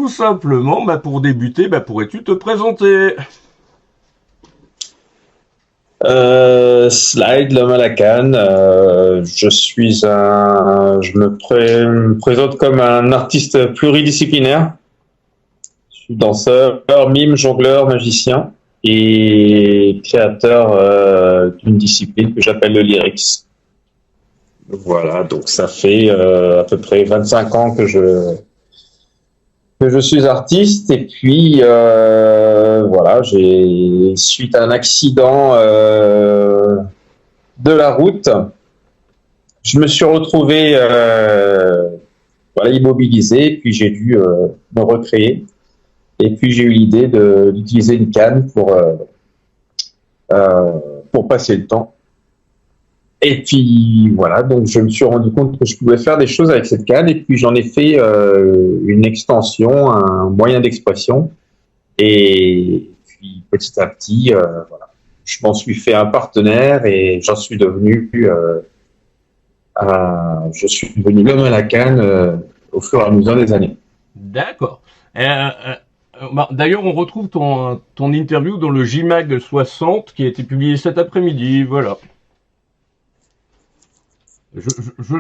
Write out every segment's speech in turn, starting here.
tout simplement, pour débuter, pourrais-tu te présenter? Slide, l'homme à la canne. Je me présente comme un artiste pluridisciplinaire. Je suis danseur, mime, jongleur, magicien et créateur d'une discipline que j'appelle le lyrics. Voilà, donc ça fait à peu près 25 ans que je suis artiste et puis voilà, suite à un accident de la route, je me suis retrouvé voilà, immobilisé, puis j'ai dû me recréer et puis j'ai eu l'idée d'utiliser une canne pour passer le temps. Et puis voilà, donc je me suis rendu compte que je pouvais faire des choses avec cette canne et puis j'en ai fait une extension, un moyen d'expression. Et puis petit à petit, voilà, je m'en suis fait un partenaire et je suis devenu l'homme à la canne au fur et à mesure des années. D'accord. D'ailleurs, on retrouve ton interview dans le JMag 60 qui a été publié cet après-midi. Voilà.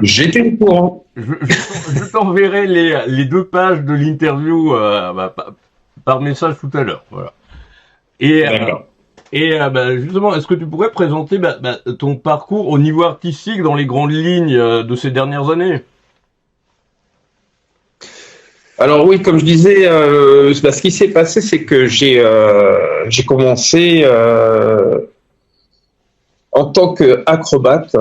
J'étais au courant. Je t'enverrai les 2 pages de l'interview par message tout à l'heure. Voilà. D'accord. Justement, est-ce que tu pourrais présenter ton parcours au niveau artistique dans les grandes lignes de ces dernières années? Alors oui, comme je disais, ce qui s'est passé, c'est que j'ai commencé en tant qu'acrobate.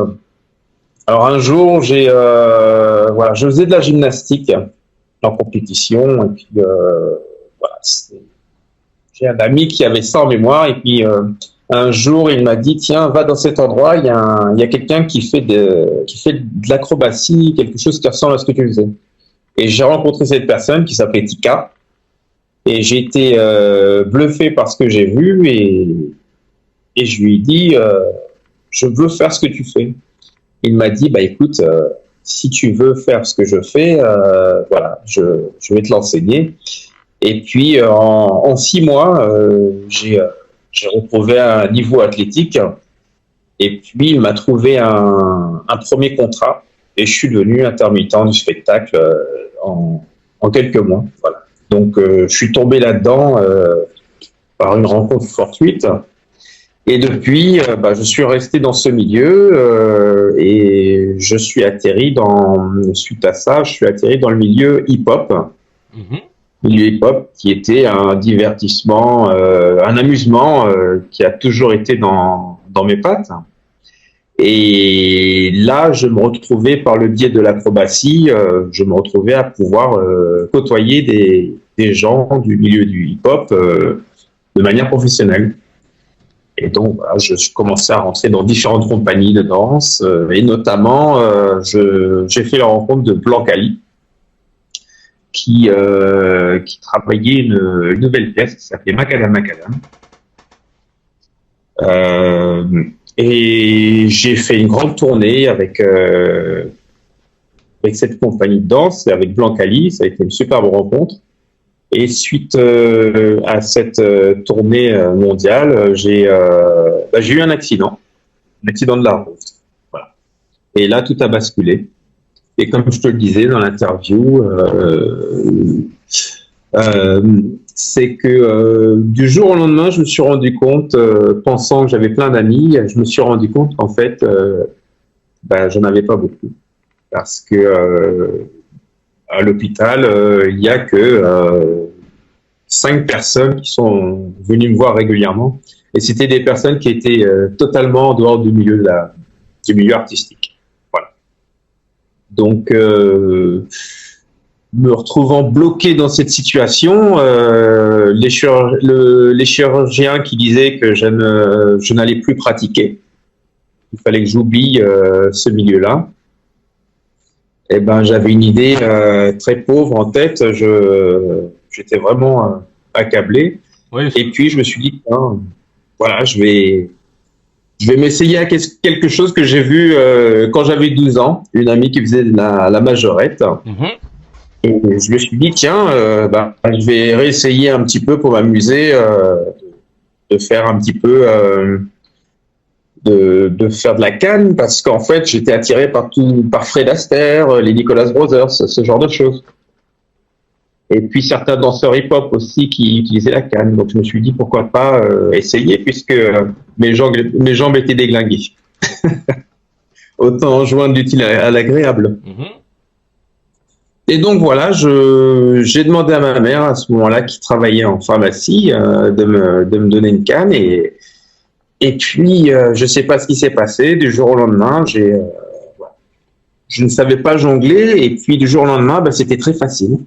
Alors un jour, voilà, je faisais de la gymnastique en compétition et puis voilà, j'ai un ami qui avait ça en mémoire et puis un jour il m'a dit tiens va dans cet endroit, il y a quelqu'un qui fait de l'acrobatie, quelque chose qui ressemble à ce que tu faisais. Et j'ai rencontré cette personne qui s'appelait Tika et j'ai été bluffé par ce que j'ai vu et je lui ai dit je veux faire ce que tu fais. Il m'a dit, écoute, si tu veux faire ce que je fais, voilà, je vais te l'enseigner. Et puis, en 6 mois, j'ai retrouvé un niveau athlétique. Et puis, il m'a trouvé un premier contrat. Et je suis devenu intermittent du spectacle en quelques mois. Voilà. Donc, je suis tombé là-dedans par une rencontre fortuite. Et depuis, je suis resté dans ce milieu et je suis atterri suite à ça, je suis atterri dans le milieu hip-hop. Milieu hip-hop qui était un divertissement, un amusement qui a toujours été dans mes pattes. Et là, je me retrouvais par le biais de l'acrobatie, je me retrouvais à pouvoir côtoyer des gens du milieu du hip-hop de manière professionnelle. Et donc, voilà, je commençais à rentrer dans différentes compagnies de danse, et notamment, j'ai fait la rencontre de Blancali, qui travaillait une nouvelle pièce qui s'appelait Macadam Macadam. Et j'ai fait une grande tournée avec cette compagnie de danse, avec Blancali, ça a été une superbe rencontre. Et suite à cette tournée mondiale, j'ai eu un accident de la route. Voilà. Et là, tout a basculé. Et comme je te le disais dans l'interview, c'est que du jour au lendemain, je me suis rendu compte, pensant que j'avais plein d'amis, je me suis rendu compte qu'en fait, j'en avais pas beaucoup. Parce que à l'hôpital, il y a que 5 personnes qui sont venues me voir régulièrement. Et c'était des personnes qui étaient totalement en dehors du milieu artistique. Voilà. Donc, me retrouvant bloqué dans cette situation, les chirurgiens qui disaient que je n'allais plus pratiquer, il fallait que j'oublie ce milieu-là. Eh j'avais une idée très pauvre en tête. J'étais vraiment accablé. Oui. Et puis je me suis dit, voilà, je vais m'essayer à quelque chose que j'ai vu quand j'avais 12 ans, une amie qui faisait la majorette. Et je me suis dit, tiens, je vais réessayer un petit peu pour m'amuser, de faire un petit peu, de faire de la canne, parce qu'en fait, j'étais attiré par Fred Astaire, les Nicholas Brothers, ce genre de choses. Et puis certains danseurs hip-hop aussi qui utilisaient la canne. Donc je me suis dit, pourquoi pas essayer, puisque mes jambes étaient déglinguées. Autant joindre l'utile à l'agréable. Et donc voilà, j'ai demandé à ma mère à ce moment-là, qui travaillait en pharmacie, de me donner une canne. Et puis, je sais pas ce qui s'est passé. Du jour au lendemain, je ne savais pas jongler. Et puis, du jour au lendemain, c'était très facile.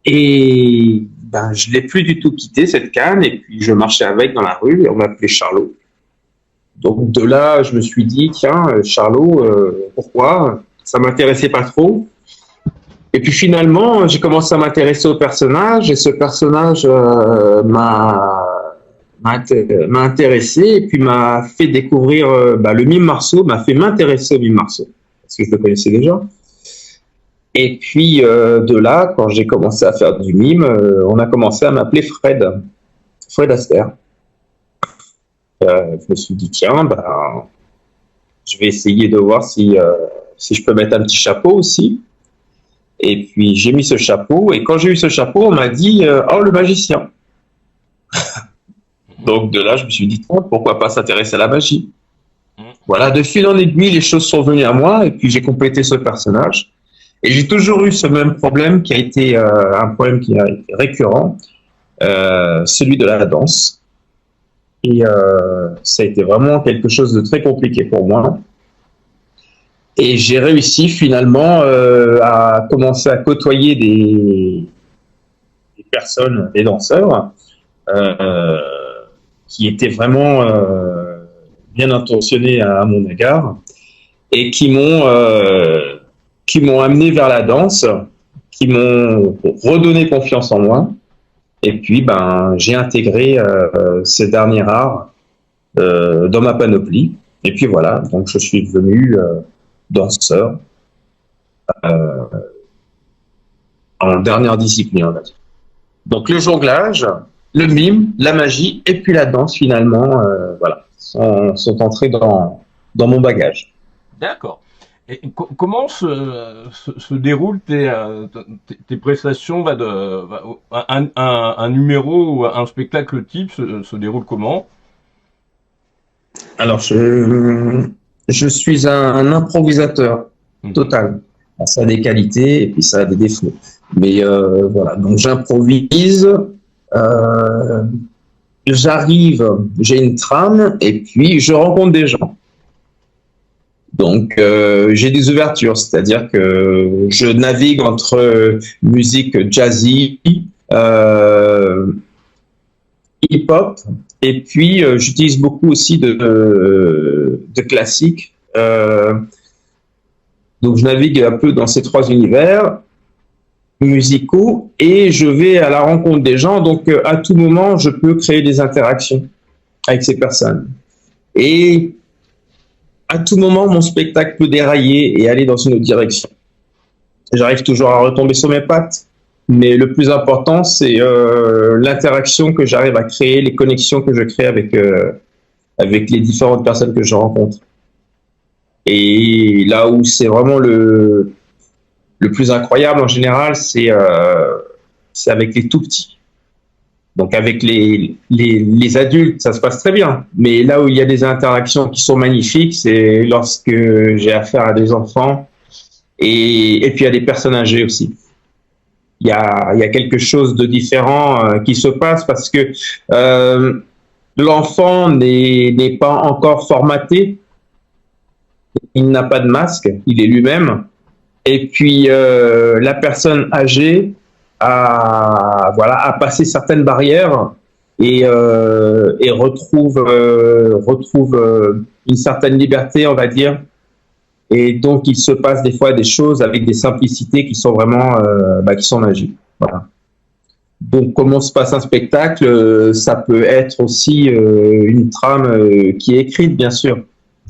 Et je l'ai plus du tout quitté, cette canne. Et puis, je marchais avec dans la rue et on m'appelait Charlot. Donc, de là, je me suis dit, tiens, Charlot, pourquoi? Ça m'intéressait pas trop. Et puis, finalement, j'ai commencé à m'intéresser au personnage. Et ce personnage m'a intéressé et puis m'a fait découvrir le mime Marceau, m'a fait m'intéresser au mime Marceau, parce que je le connaissais déjà. Et puis de là, quand j'ai commencé à faire du mime, on a commencé à m'appeler Fred Astaire. Je me suis dit, tiens, je vais essayer de voir si je peux mettre un petit chapeau aussi. Et puis j'ai mis ce chapeau, et quand j'ai eu ce chapeau, on m'a dit, oh, le magicien. Donc de là, je me suis dit, pourquoi pas s'intéresser à la magie. Voilà, de fil en aiguille, les choses sont venues à moi, et puis j'ai complété ce personnage. Et j'ai toujours eu ce même problème qui a été un problème qui a été récurrent, celui de la danse. Et ça a été vraiment quelque chose de très compliqué pour moi. Et j'ai réussi finalement à commencer à côtoyer des personnes, des danseurs, qui étaient vraiment bien intentionnés à mon égard et qui m'ont amené vers la danse, qui m'ont redonné confiance en moi. Et puis, j'ai intégré ces derniers arts dans ma panoplie. Et puis voilà, donc je suis devenu danseur en dernière discipline, on va dire. Donc le jonglage, le mime, la magie et puis la danse finalement, sont entrés dans mon bagage. D'accord. Et comment se déroulent tes prestations un numéro ou un spectacle type se déroule comment? Alors, je suis un improvisateur total. Ça a des qualités et puis ça a des défauts. Mais voilà, donc j'improvise, j'arrive, j'ai une trame et puis je rencontre des gens. Donc j'ai des ouvertures, c'est-à-dire que je navigue entre musique jazzy, hip-hop, et puis j'utilise beaucoup aussi de classiques. Donc je navigue un peu dans ces trois univers musicaux et je vais à la rencontre des gens. Donc à tout moment, je peux créer des interactions avec ces personnes. Et à tout moment, mon spectacle peut dérailler et aller dans une autre direction. J'arrive toujours à retomber sur mes pattes, mais le plus important, c'est l'interaction que j'arrive à créer, les connexions que je crée avec les différentes personnes que je rencontre. Et là où c'est vraiment le plus incroyable en général, c'est avec les tout petits. Donc avec les adultes, ça se passe très bien. Mais là où il y a des interactions qui sont magnifiques, c'est lorsque j'ai affaire à des enfants et puis à des personnes âgées aussi. Il y a quelque chose de différent qui se passe parce que l'enfant n'est pas encore formaté. Il n'a pas de masque, il est lui-même. Et puis la personne âgée a passé certaines barrières et retrouve une certaine liberté, on va dire. Et donc il se passe des fois des choses avec des simplicités qui sont vraiment qui sont magiques. Voilà. Donc comment se passe un spectacle, ça peut être aussi une trame qui est écrite, bien sûr.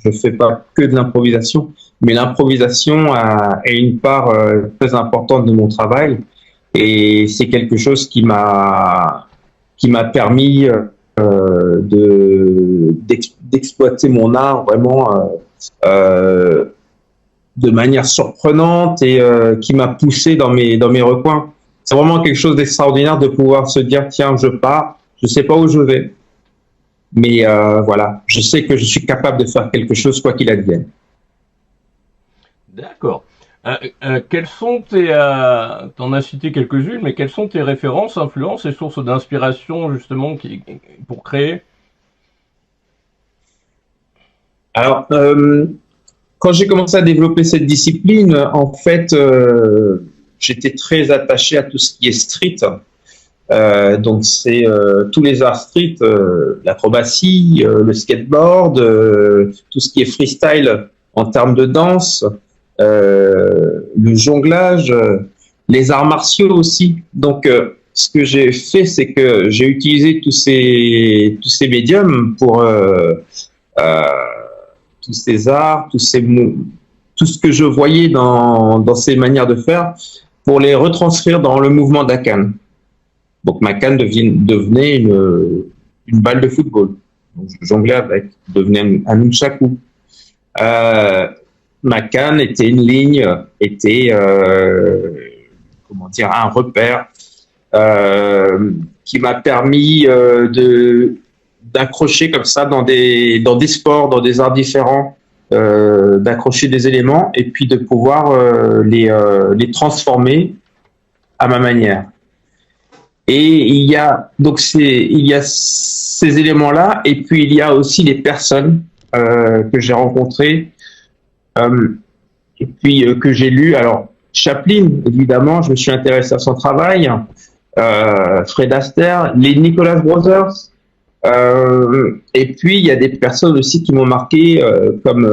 Je fais pas que de l'improvisation, mais l'improvisation est une part très importante de mon travail et c'est quelque chose qui m'a permis d'exploiter mon art vraiment de manière surprenante et qui m'a poussé dans mes recoins. C'est vraiment quelque chose d'extraordinaire de pouvoir se dire tiens, je pars, je sais pas où je vais, mais voilà, je sais que je suis capable de faire quelque chose quoi qu'il advienne. D'accord. Quelles sont t'en as cité quelques-unes, mais quelles sont tes références, influences et sources d'inspiration justement pour créer? Alors, quand j'ai commencé à développer cette discipline, en fait, j'étais très attaché à tout ce qui est street. Donc, c'est tous les arts street, l'acrobatie, le skateboard, tout ce qui est freestyle en termes de danse, le jonglage, les arts martiaux aussi. Donc, ce que j'ai fait, c'est que j'ai utilisé tous ces médiums pour euh, tous ces arts, tout ce que je voyais dans ces manières de faire, pour les retranscrire dans le mouvement d'Akan. Donc ma canne devenait une balle de football. Donc, je jonglais avec, devenait un nunchaku. Ma canne était une ligne, était comment dire un repère qui m'a permis d'accrocher comme ça dans des sports, dans des arts différents, d'accrocher des éléments et puis de pouvoir les transformer à ma manière. Et il y a ces éléments-là, et puis il y a aussi les personnes que j'ai rencontrées, et puis que j'ai lues. Alors Chaplin, évidemment, je me suis intéressé à son travail. Fred Astaire, les Nicholas Brothers, et puis il y a des personnes aussi qui m'ont marqué, comme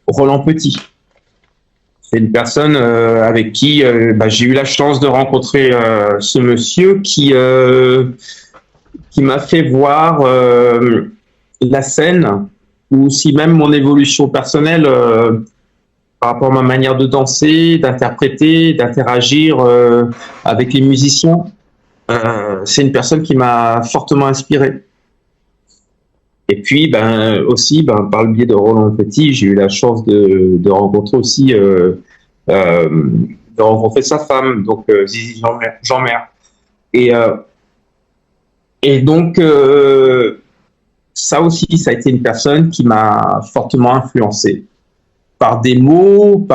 Roland Petit. C'est une personne avec qui j'ai eu la chance de rencontrer ce monsieur qui m'a fait voir la scène ou aussi même mon évolution personnelle par rapport à ma manière de danser, d'interpréter, d'interagir avec les musiciens. C'est une personne qui m'a fortement inspiré. Et puis, aussi, par le biais de Roland Petit, j'ai eu la chance de rencontrer aussi, de rencontrer sa femme, donc Zizi Jeanmer. Et donc, ça aussi, ça a été une personne qui m'a fortement influencé par des mots,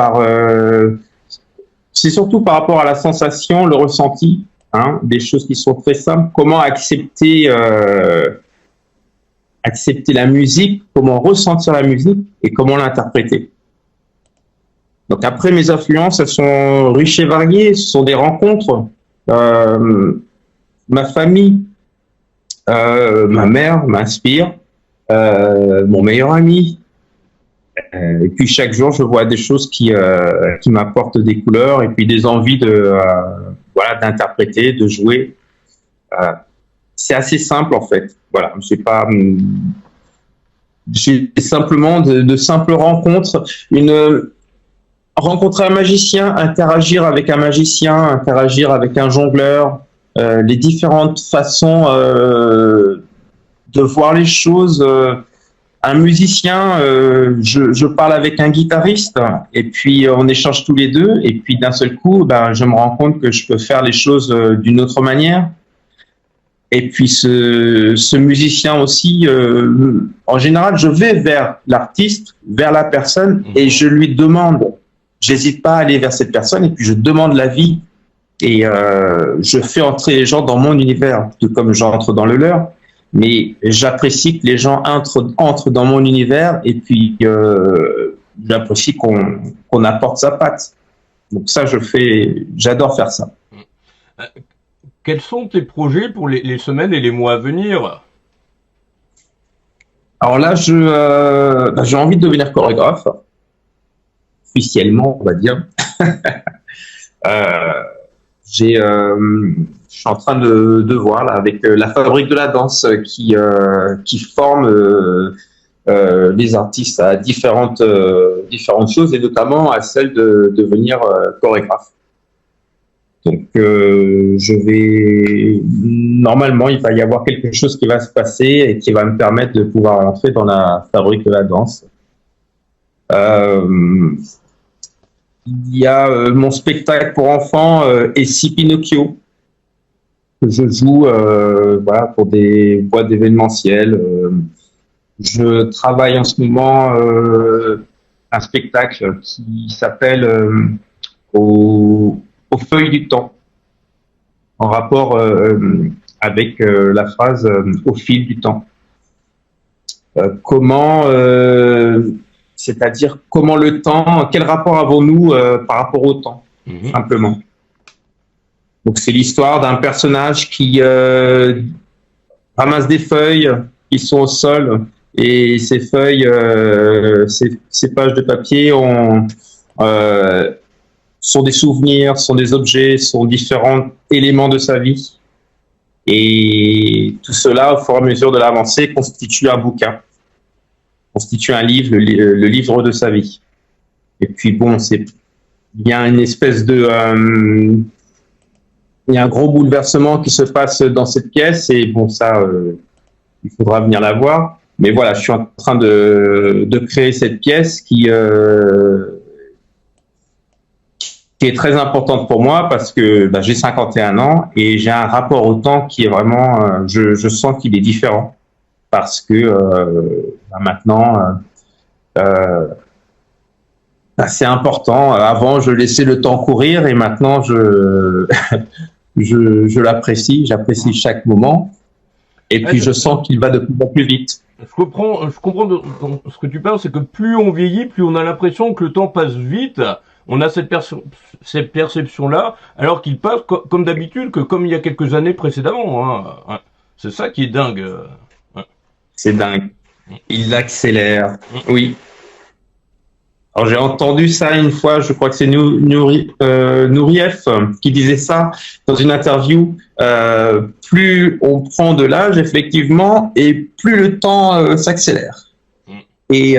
c'est surtout par rapport à la sensation, le ressenti, hein, des choses qui sont très simples. Comment accepter la musique, comment ressentir la musique et comment l'interpréter. Donc après, mes influences, elles sont riches et variées. Ce sont des rencontres. Ma famille, ma mère m'inspire, mon meilleur ami. Et puis chaque jour, je vois des choses qui m'apportent des couleurs et puis des envies d'interpréter, de jouer. C'est assez simple en fait. Voilà, j'ai simplement de simples rencontres. Rencontrer un magicien, interagir avec un magicien, interagir avec un jongleur, les différentes façons de voir les choses. Un musicien, je parle avec un guitariste et puis on échange tous les deux et puis d'un seul coup, je me rends compte que je peux faire les choses d'une autre manière. Et puis ce musicien aussi, en général, je vais vers l'artiste, vers la personne et je lui demande. J'hésite pas à aller vers cette personne et puis je demande l'avis et je fais entrer les gens dans mon univers, tout comme j'entre dans le leur. Mais j'apprécie que les gens entrent dans mon univers et puis j'apprécie qu'on apporte sa patte. Donc ça, j'adore faire ça. Quels sont tes projets pour les semaines et les mois à venir? Alors là, j'ai envie de devenir chorégraphe, officiellement, on va dire. Je suis en train de voir là avec la Fabrique de la danse qui forme les artistes à différentes choses, et notamment à celle de devenir chorégraphe. Donc, normalement, il va y avoir quelque chose qui va se passer et qui va me permettre de pouvoir entrer dans la fabrique de la danse. Il y a mon spectacle pour enfants Et si Pinocchio, que je joue voilà, pour des boîtes d'événementiel. Je travaille en ce moment un spectacle qui s'appelle aux feuilles du temps, en rapport avec la phrase au fil du temps. C'est-à-dire comment le temps, quel rapport avons-nous par rapport au temps, simplement. Donc c'est l'histoire d'un personnage qui ramasse des feuilles qui sont au sol, et ces feuilles, ces pages de papier sont des souvenirs, sont des objets, sont différents éléments de sa vie. Et tout cela, au fur et à mesure de l'avancée, constitue un bouquin, constitue un livre, le livre de sa vie. Et puis bon, il y a une espèce de... il y a un gros bouleversement qui se passe dans cette pièce, et bon, ça, il faudra venir la voir. Mais voilà, je suis en train de créer cette pièce qui est très importante pour moi, parce que j'ai 51 ans et j'ai un rapport au temps qui est vraiment, je sens qu'il est différent, parce que maintenant, c'est important. Avant, je laissais le temps courir, et maintenant, je l'apprécie, j'apprécie chaque moment, et puis je sens qu'il va de plus en plus vite. Je comprends ce que tu parles, c'est que plus on vieillit, plus on a l'impression que le temps passe vite. On a cette perception-là, alors qu'il passe comme d'habitude, comme il y a quelques années précédemment. Hein. C'est ça qui est dingue. C'est dingue. Il accélère. Oui. Alors j'ai entendu ça une fois, je crois que c'est Nourieff qui disait ça dans une interview. Plus on prend de l'âge, effectivement, et plus le temps s'accélère. Et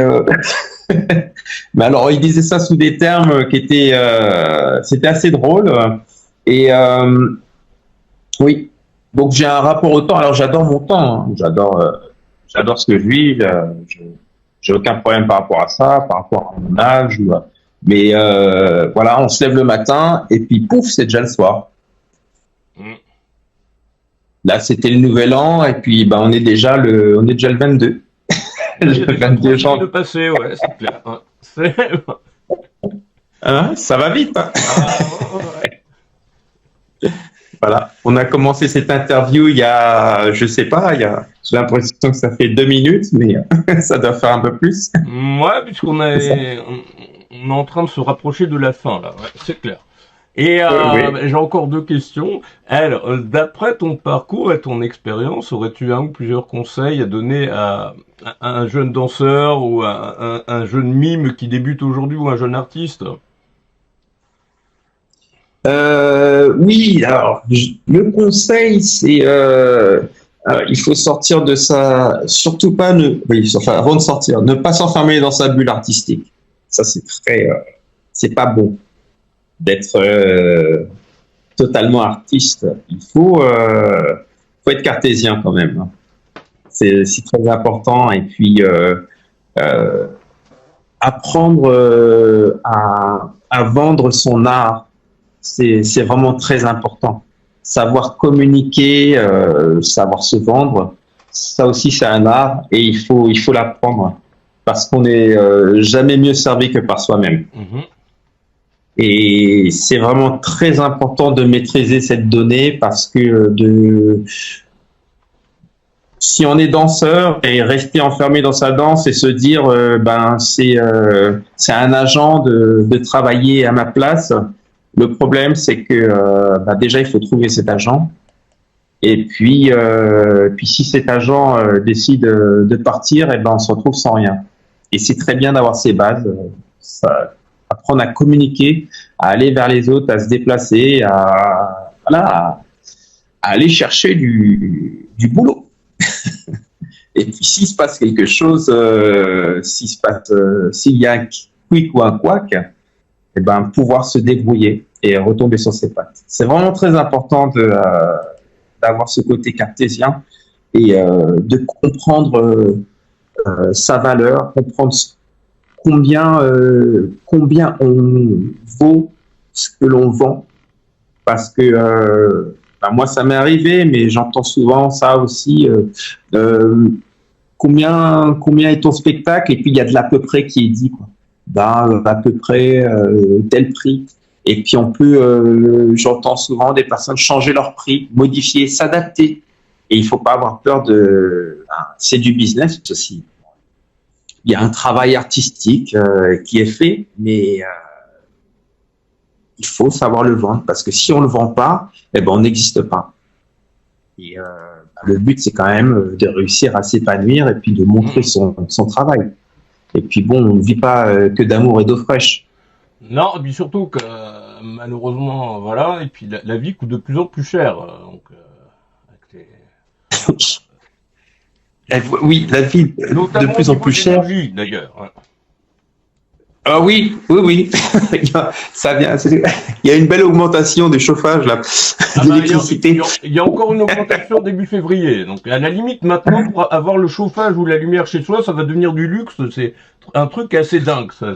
mais alors il disait ça sous des termes qui étaient, c'était assez drôle. Et oui, donc j'ai un rapport au temps. Alors j'adore mon temps, hein. J'adore ce que je vis. J'ai aucun problème par rapport à ça, par rapport à mon âge. Mais voilà, on se lève le matin et puis pouf, c'est déjà le soir. Là, c'était le nouvel an, et puis on est déjà le 22. Le 22 janvier. De passer, ouais, c'est clair. Ça va vite. Hein. Voilà, on a commencé cette interview il y a, je sais pas, j'ai l'impression que ça fait 2 minutes, mais ça doit faire un peu plus. Ouais, puisqu'on est en train de se rapprocher de la fin, là, ouais, c'est clair. Et oui. J'ai encore 2 questions. Alors, d'après ton parcours et ton expérience, aurais-tu un ou plusieurs conseils à donner à un jeune danseur ou à un jeune mime qui débute aujourd'hui, ou un jeune artiste? Oui, alors le conseil, c'est il faut sortir de sa, surtout pas avant de sortir, ne pas s'enfermer dans sa bulle artistique. Ça, c'est c'est pas bon d'être totalement artiste. Il faut être cartésien quand même. C'est très important. Et puis apprendre à vendre son art. C'est vraiment très important. Savoir communiquer, savoir se vendre, ça aussi c'est un art, et il faut l'apprendre, parce qu'on n'est jamais mieux servi que par soi-même. Et c'est vraiment très important de maîtriser cette donnée, parce que si on est danseur et rester enfermé dans sa danse et se dire c'est un agent de travailler à ma place. Le problème, c'est que déjà, il faut trouver cet agent. Et puis si cet agent décide de partir, on se retrouve sans rien. Et c'est très bien d'avoir ces bases, apprendre à communiquer, à aller vers les autres, à se déplacer, à aller chercher du boulot. Et puis s'il se passe quelque chose, s'il y a un quick ou un couac, eh ben pouvoir se débrouiller et retomber sur ses pattes. C'est vraiment très important d'avoir ce côté cartésien et de comprendre sa valeur, comprendre combien on vaut ce que l'on vend. Parce que moi, ça m'est arrivé, mais j'entends souvent ça aussi. Combien est ton spectacle? Et puis il y a de l'à peu près qui est dit, quoi. À peu près tel prix. Et puis j'entends souvent des personnes changer leur prix, modifier, s'adapter. Et il faut pas avoir peur c'est du business aussi. Il y a un travail artistique qui est fait, mais il faut savoir le vendre, parce que si on le vend pas, eh ben on n'existe pas. Et le but, c'est quand même de réussir à s'épanouir et puis de montrer son travail. Et puis bon, on ne vit pas que d'amour et d'eau fraîche. Non, et puis surtout que malheureusement, voilà, et puis la vie coûte de plus en plus cher. Donc, oui, la vie de plus en plus chère. D'ailleurs. Ouais. Ah oui. Ça vient. Il y a une belle augmentation du chauffage là, d'électricité. Il y a encore une augmentation début février. Donc à la limite maintenant, pour avoir le chauffage ou la lumière chez soi, ça va devenir du luxe. C'est un truc assez dingue, ça.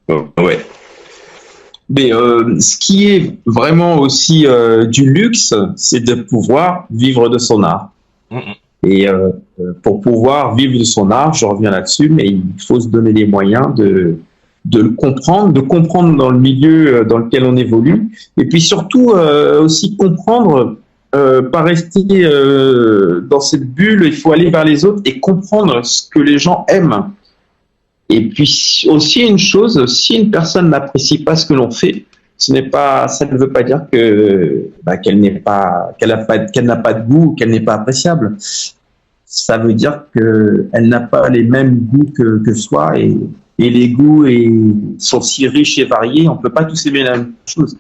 Ouais. Mais ce qui est vraiment aussi du luxe, c'est de pouvoir vivre de son art. Et pour pouvoir vivre de son art, je reviens là-dessus, mais il faut se donner les moyens de le comprendre, dans le milieu dans lequel on évolue, et puis surtout aussi comprendre, pas rester dans cette bulle. Il faut aller vers les autres et comprendre ce que les gens aiment. Et puis aussi une chose, si une personne n'apprécie pas ce que l'on fait, ça ne veut pas dire qu'elle n'a pas de goût, qu'elle n'est pas appréciable. Ça veut dire qu'elle n'a pas les mêmes goûts que soi, et les goûts sont si riches et variés, on peut pas tous aimer la même chose.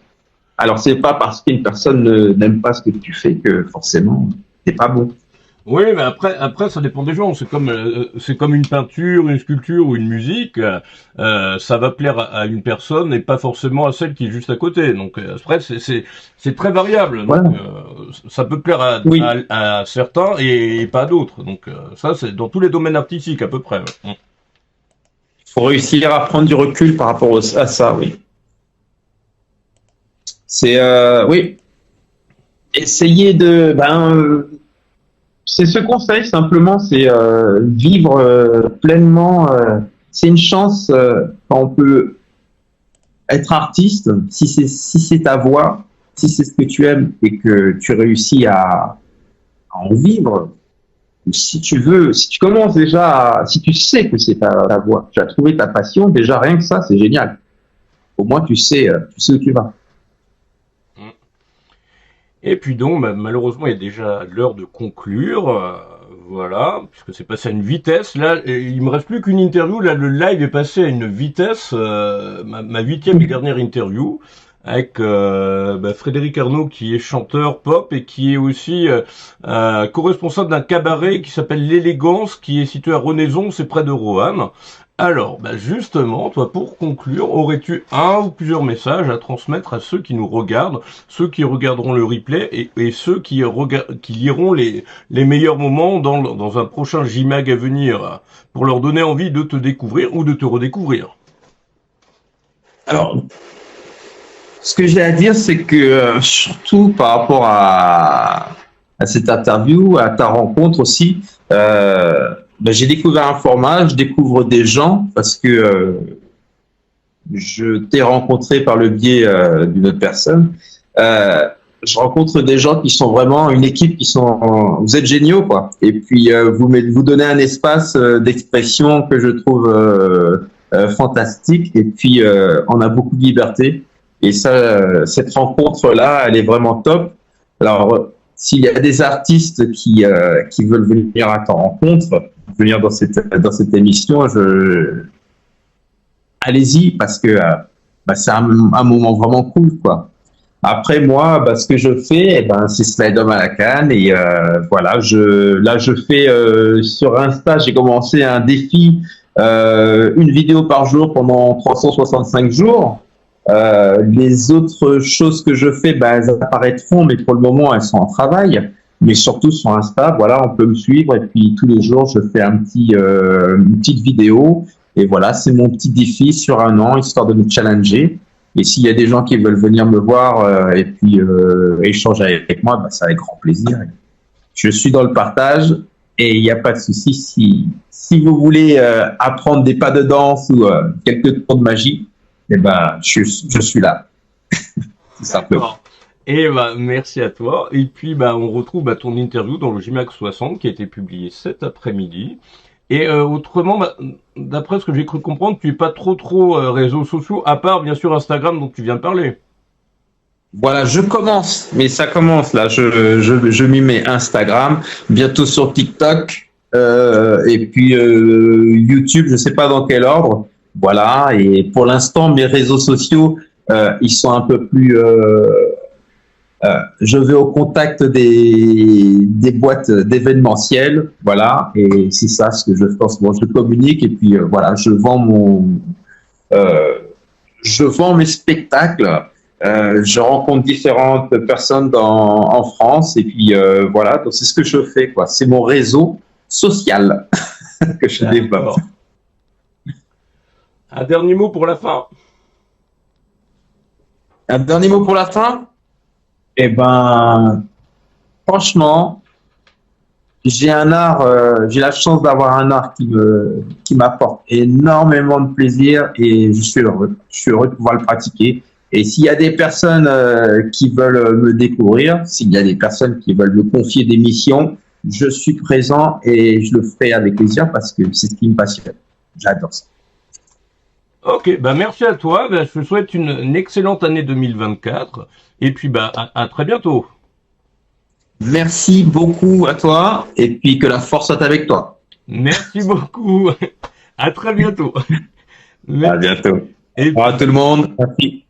Alors c'est pas parce qu'une personne n'aime pas ce que tu fais que forcément c'est pas bon. Oui, mais après, ça dépend des gens. C'est comme une peinture, une sculpture ou une musique. Ça va plaire à une personne et pas forcément à celle qui est juste à côté. Donc après, c'est très variable. Donc, voilà. Ça peut plaire à certains et pas à d'autres. Donc ça, c'est dans tous les domaines artistiques à peu près. Ouais. Il faut réussir à prendre du recul par rapport à ça, oui. C'est oui. Essayer de c'est ce conseil simplement, c'est vivre pleinement. C'est une chance quand on peut être artiste, si c'est ta voix, si c'est ce que tu aimes et que tu réussis à en vivre. Si tu commences déjà, si tu sais que c'est ta voix, tu as trouvé ta passion, déjà rien que ça, c'est génial. Au moins tu sais où tu vas. Et puis donc, malheureusement, il est déjà l'heure de conclure, voilà, puisque c'est passé à une vitesse. Là, il me reste plus qu'une interview. Là, le live est passé à une vitesse. Ma 8e et dernière interview avec Frédéric Arnaud, qui est chanteur pop et qui est aussi co-responsable d'un cabaret qui s'appelle l'Élégance, qui est situé à Renaison, c'est près de Roanne. Alors, justement, toi, pour conclure, aurais-tu un ou plusieurs messages à transmettre à ceux qui nous regardent, ceux qui regarderont le replay et ceux qui liront les meilleurs moments dans un prochain JMag à venir, pour leur donner envie de te découvrir ou de te redécouvrir? Alors, ce que j'ai à dire, c'est que surtout par rapport à cette interview, à ta rencontre aussi, j'ai découvert un format, je découvre des gens parce que je t'ai rencontré par le biais d'une autre personne. Je rencontre des gens qui sont vraiment une équipe vous êtes géniaux, quoi. Et puis vous donnez un espace d'expression que je trouve fantastique. Et puis on a beaucoup de liberté. Et ça, cette rencontre-là, elle est vraiment top. Alors, s'il y a des artistes qui veulent venir à ta rencontre, venir dans cette émission, allez-y, parce que c'est un moment vraiment cool, quoi. Après moi, bah, ce que je fais, eh ben, c'est Slalom à la canne et voilà, je fais sur Insta, j'ai commencé un défi, une vidéo par jour pendant 365 jours. Les autres choses que je fais, bah, elles apparaîtront, mais pour le moment, elles sont en travail. Mais surtout sur Insta, voilà, on peut me suivre et puis tous les jours, je fais une petite vidéo et voilà, c'est mon petit défi sur un an, histoire de me challenger. Et s'il y a des gens qui veulent venir me voir et puis échanger avec moi, bah, c'est avec grand plaisir. Je suis dans le partage et il n'y a pas de souci. Si vous voulez apprendre des pas de danse ou quelques tours de magie, eh ben, je suis là. Tout simplement. D'accord. Et bah, merci à toi. Et puis, bah, on retrouve bah, ton interview dans le JMAX 60 qui a été publié cet après-midi. Et autrement, bah, d'après ce que j'ai cru comprendre, tu es pas trop réseaux sociaux, à part bien sûr Instagram dont tu viens de parler. Voilà, je commence, mais ça commence là. Je m'y mets Instagram, bientôt sur TikTok et puis YouTube. Je sais pas dans quel ordre. Voilà. Et pour l'instant, mes réseaux sociaux, ils sont un peu plus. Je vais au contact des boîtes d'événementiel, voilà. Et c'est ça ce que je fais en ce moment. Je communique et puis voilà, euh, je vends mes spectacles. Je rencontre différentes personnes en France et puis voilà, donc c'est ce que je fais quoi. C'est mon réseau social que je développe. D'accord. Un dernier mot pour la fin. Un dernier mot pour la fin? Eh ben, franchement, j'ai la chance d'avoir un art qui m'apporte énormément de plaisir et je suis heureux. Je suis heureux de pouvoir le pratiquer. Et s'il y a des personnes qui veulent me découvrir, s'il y a des personnes qui veulent me confier des missions, je suis présent et je le ferai avec plaisir parce que c'est ce qui me passionne. J'adore ça. Ok, bah merci à toi. Bah, je te souhaite une excellente année 2024. Et puis bah à très bientôt. Merci beaucoup à toi et puis que la force soit avec toi. Merci beaucoup. À très bientôt. À bientôt. Et Au revoir à tout le monde. Merci.